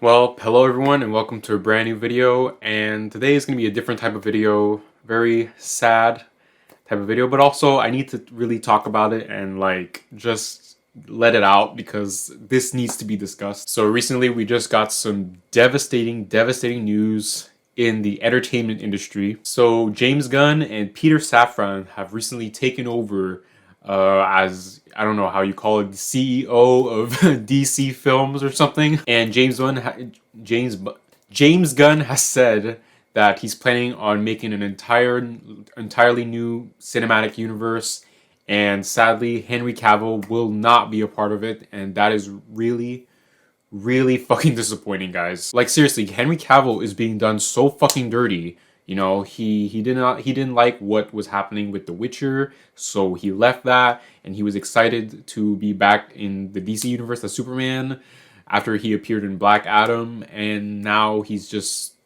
Well, hello everyone and welcome to a brand new video, and today is going to be a different type of video, very sad type of video, but also I need to really talk about it and just let it out because this needs to be discussed. So recently we just got some devastating news in the entertainment industry. So James Gunn and Peter Safran have recently taken over as I don't know how you call it, the CEO of DC Films or something. And James Gunn has said that he's planning on making an entirely new cinematic universe, and sadly Henry Cavill will not be a part of it, and that is really fucking disappointing, guys. Like seriously, Henry Cavill is being done so fucking dirty. You know, he didn't like what was happening with The Witcher, so he left that and he was excited to be back in the DC universe as Superman after he appeared in Black Adam, and now he's just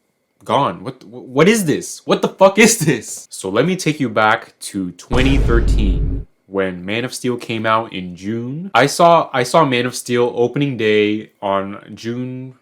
gone. What is this? What the fuck is this? So let me take you back to 2013 when Man of Steel came out in June. I saw Man of Steel opening day on June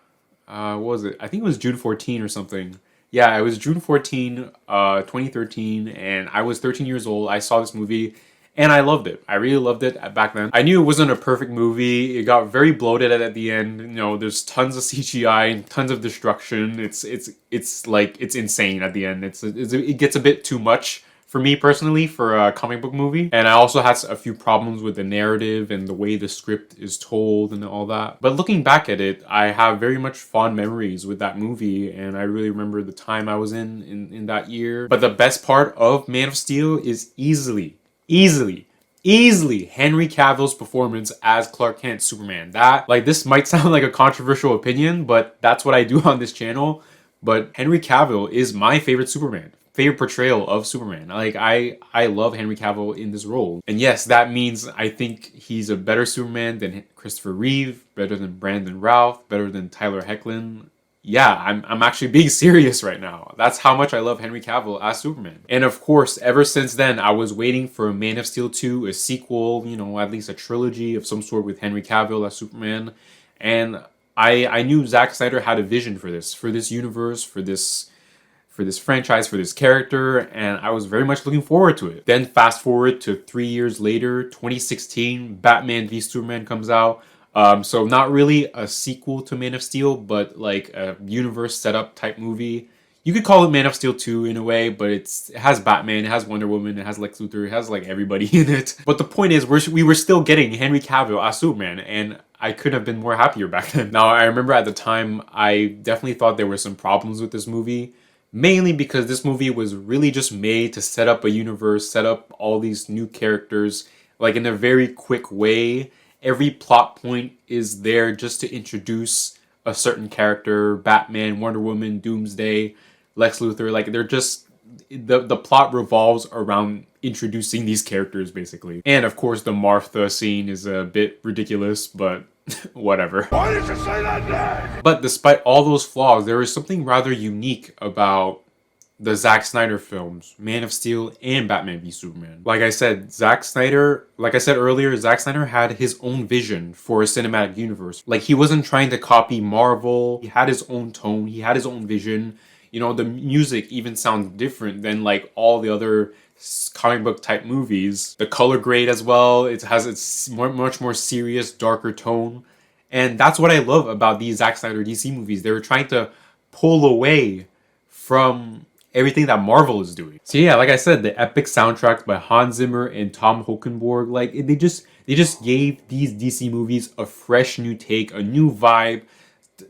what was it? I think it was June 14 or something. Yeah, it was June 14, 2013, and I was 13 years old. I saw this movie and I loved it. I really loved it back then. I knew it wasn't a perfect movie. It got very bloated at the end. You know, there's tons of CGI and tons of destruction. It's insane at the end. It gets a bit too much for me personally for a comic book movie. And I also had a few problems with the narrative and the way the script is told and all that. But looking back at it, I have very much fond memories with that movie, and I really remember the time I was in that year. But the best part of Man of Steel is easily Henry Cavill's performance as Clark Kent Superman. This might sound like a controversial opinion, but that's what I do on this channel. But Henry Cavill is my favorite portrayal of Superman. I love Henry Cavill in this role. And yes, that means I think he's a better Superman than Christopher Reeve, better than Brandon Routh, better than Tyler Hoechlin. Yeah, I'm actually being serious right now. That's how much I love Henry Cavill as Superman. And of course, ever since then, I was waiting for Man of Steel 2, a sequel, you know, at least a trilogy of some sort with Henry Cavill as Superman. And I knew Zack Snyder had a vision for this universe, for this franchise, for this character, and I was very much looking forward to it. Then fast forward to 3 years later, 2016, Batman v Superman comes out. So not really a sequel to Man of Steel, but like a universe setup type movie. You could call it Man of Steel 2 in a way, but it has Batman, it has Wonder Woman, it has Lex Luthor, it has like everybody in it. But the point is, we were still getting Henry Cavill as Superman, and I couldn't have been more happier back then. Now, I remember at the time, I definitely thought there were some problems with this movie. Mainly because this movie was really just made to set up a universe, set up all these new characters, like in a very quick way. Every plot point is there just to introduce a certain character: Batman, Wonder Woman, Doomsday, Lex Luthor. Like they're just the plot revolves around introducing these characters basically. And of course the Martha scene is a bit ridiculous, but whatever. Why did you say that name? But despite all those flaws, there is something rather unique about the Zack Snyder films, Man of Steel and Batman v Superman. Like I said earlier, Zack Snyder had his own vision for a cinematic universe. Like he wasn't trying to copy Marvel. He had his own tone. He had his own vision. You know, the music even sounds different than like all the other comic book type movies. The color grade as well, it has its much more serious, darker tone. And that's what I love about these Zack Snyder DC movies. They were trying to pull away from everything that Marvel is doing. So yeah, like I said, the epic soundtracks by Hans Zimmer and Tom Holkenborg, like they just gave these DC movies a fresh new take, a new vibe.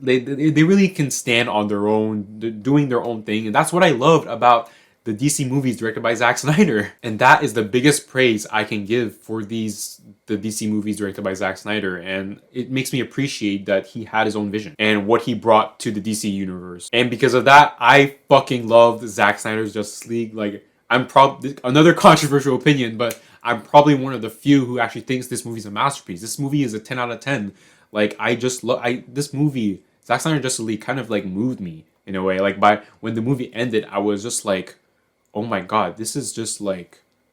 They really can stand on their own, doing their own thing, and that's what I loved about the DC movies directed by Zack Snyder. And that is the biggest praise I can give for the DC movies directed by Zack Snyder. And it makes me appreciate that he had his own vision and what he brought to the DC universe. And because of that, I fucking loved Zack Snyder's Justice League. Like, I'm probably, another controversial opinion, but I'm probably one of the few who actually thinks this movie is a masterpiece. This movie is a 10 out of 10. Like, this movie, Zack Snyder Justice League, kind of like moved me in a way. Like, when the movie ended, I was just like, oh my god, this is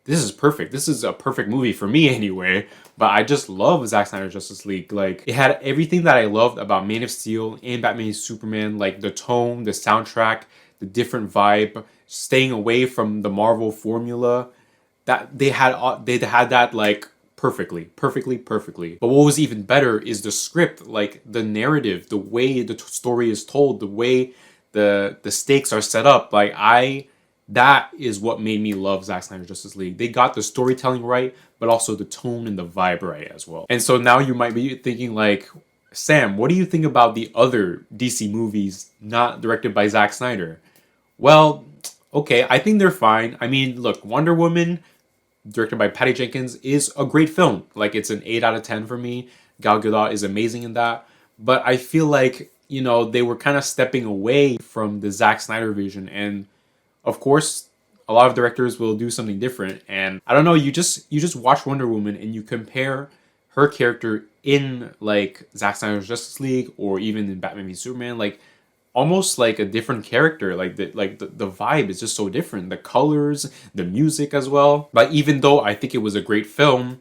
this is perfect. This is a perfect movie for me anyway. But I just love Zack Snyder's Justice League. Like, it had everything that I loved about Man of Steel and Batman v Superman, like the tone, the soundtrack, the different vibe, staying away from the Marvel formula. That they had that like perfectly. But what was even better is the script, like the narrative, the way the story is told, the way the stakes are set up. That is what made me love Zack Snyder's Justice League. They got the storytelling right, but also the tone and the vibe right as well. And so now you might be thinking like, Sam, what do you think about the other DC movies not directed by Zack Snyder? Well, okay, I think they're fine. I mean, look, Wonder Woman, directed by Patty Jenkins, is a great film. Like, it's an 8 out of 10 for me. Gal Gadot is amazing in that. But I feel like, they were kind of stepping away from the Zack Snyder vision. And of course, a lot of directors will do something different. And I don't know, you just watch Wonder Woman and you compare her character in like Zack Snyder's Justice League or even in Batman v Superman, like almost like a different character. Like the vibe is just so different. The colors, the music as well. But even though I think it was a great film,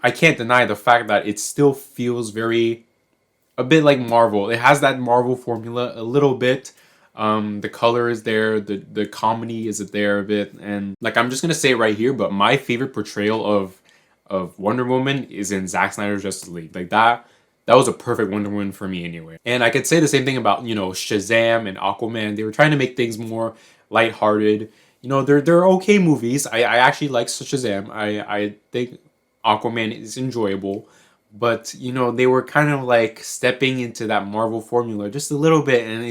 I can't deny the fact that it still feels a bit like Marvel. It has that Marvel formula a little bit. The color is there, the comedy is there a bit, and like I'm just gonna say it right here, but my favorite portrayal of Wonder Woman is in Zack Snyder's Justice League. Like that was a perfect Wonder Woman for me anyway. And I could say the same thing about Shazam and Aquaman. They were trying to make things more lighthearted. They're okay movies. I actually like Shazam. I think Aquaman is enjoyable. But they were kind of like stepping into that Marvel formula just a little bit, and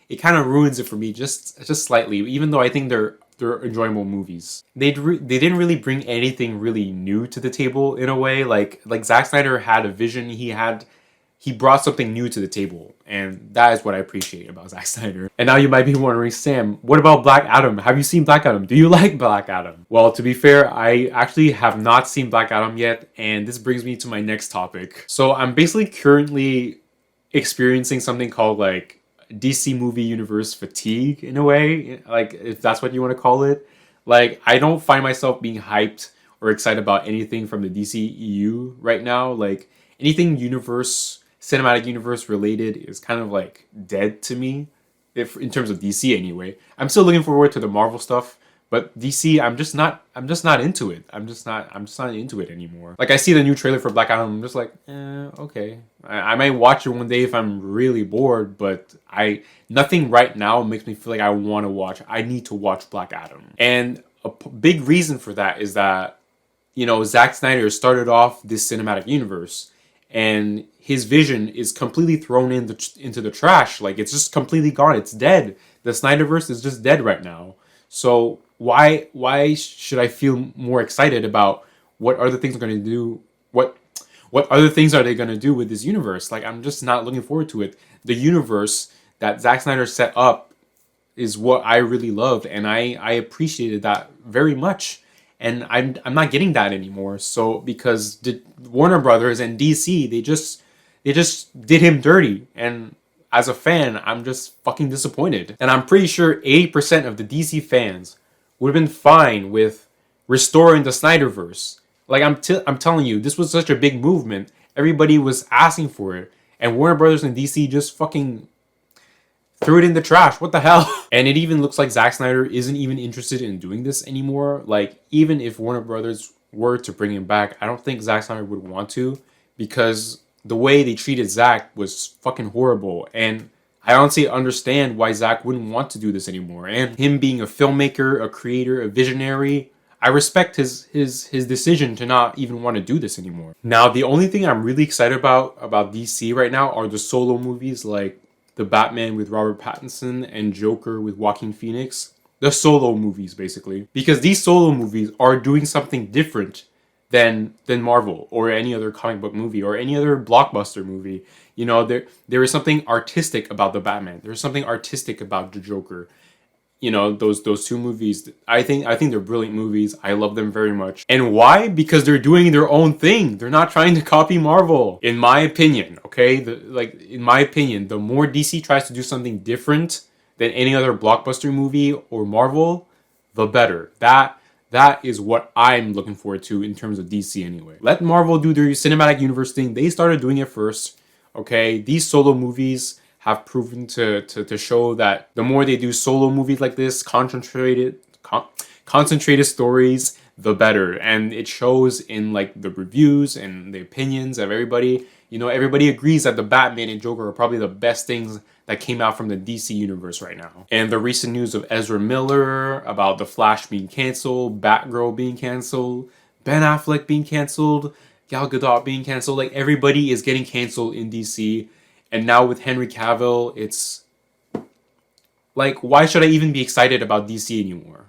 it kind of ruins it for me just slightly. Even though I think they're enjoyable movies, they didn't really bring anything really new to the table in a way. Like Zack Snyder had a vision. He brought something new to the table, and that is what I appreciate about Zack Snyder. And now you might be wondering, Sam, what about Black Adam? Have you seen Black Adam? Do you like Black Adam? Well, to be fair, I actually have not seen Black Adam yet, and this brings me to my next topic. So I'm basically currently experiencing something called like DC movie universe fatigue in a way, like if that's what you want to call it. Like, I don't find myself being hyped or excited about anything from the DCEU right now. Like, anything cinematic universe related is kind of like dead to me, if in terms of DC anyway. I'm still looking forward to the Marvel stuff, but DC, I'm just not into it. I'm just not into it anymore. Like, I see the new trailer for Black Adam, I'm just like, okay. I might watch it one day if I'm really bored, but nothing right now makes me feel like I need to watch Black Adam. And a big reason for that is that, Zack Snyder started off this cinematic universe, and his vision is completely thrown into the trash. Like, it's just completely gone. It's dead. The Snyderverse is just dead right now. So why should I feel more excited about what other things are going to do? What other things are they going to do with this universe? Like, I'm just not looking forward to it. The universe that Zack Snyder set up is what I really loved, and I appreciated that very much. And I'm not getting that anymore. So because Warner Brothers and DC, they just did him dirty, and as a fan, I'm just fucking disappointed. And I'm pretty sure 80% of the DC fans would have been fine with restoring the Snyderverse. Like, I'm telling you, this was such a big movement. Everybody was asking for it, and Warner Brothers and DC just fucking threw it in the trash. What the hell? And it even looks like Zack Snyder isn't even interested in doing this anymore. Like, even if Warner Brothers were to bring him back, I don't think Zack Snyder would want to, because the way they treated Zack was fucking horrible. And I honestly understand why Zack wouldn't want to do this anymore. And him being a filmmaker, a creator, a visionary, I respect his decision to not even want to do this anymore. Now, the only thing I'm really excited about DC right now are the solo movies, like the Batman with Robert Pattinson and Joker with Joaquin Phoenix. The solo movies, basically. Because these solo movies are doing something different than Marvel or any other comic book movie or any other blockbuster movie. There is something artistic about the Batman. There's something artistic about the Joker. Those two movies, I think they're brilliant movies. I love them very much. And why? Because they're doing their own thing. They're not trying to copy Marvel. In my opinion, okay? In my opinion, the more DC tries to do something different than any other blockbuster movie or Marvel, the better. That That is what I'm looking forward to in terms of DC anyway. Let Marvel do their cinematic universe thing. They started doing it first. Okay, these solo movies have proven to show that the more they do solo movies like this, concentrated stories, the better. And it shows in like the reviews and the opinions of everybody. You know, everybody agrees that the Batman and Joker are probably the best things that came out from the DC universe right now. And the recent news of Ezra Miller, about The Flash being canceled, Batgirl being canceled, Ben Affleck being canceled, Gal Gadot being canceled, like everybody is getting canceled in DC. And now with Henry Cavill, it's like, why should I even be excited about DC anymore?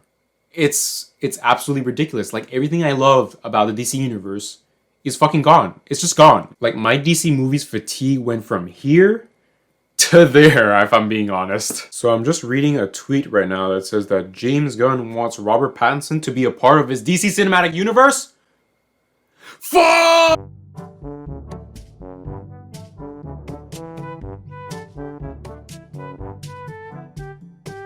It's absolutely ridiculous. Like everything I love about the DC universe is fucking gone. It's just gone. Like my DC movies fatigue went from here to there, if I'm being honest. So I'm just reading a tweet right now that says that James Gunn wants Robert Pattinson to be a part of his DC cinematic universe. Fuck!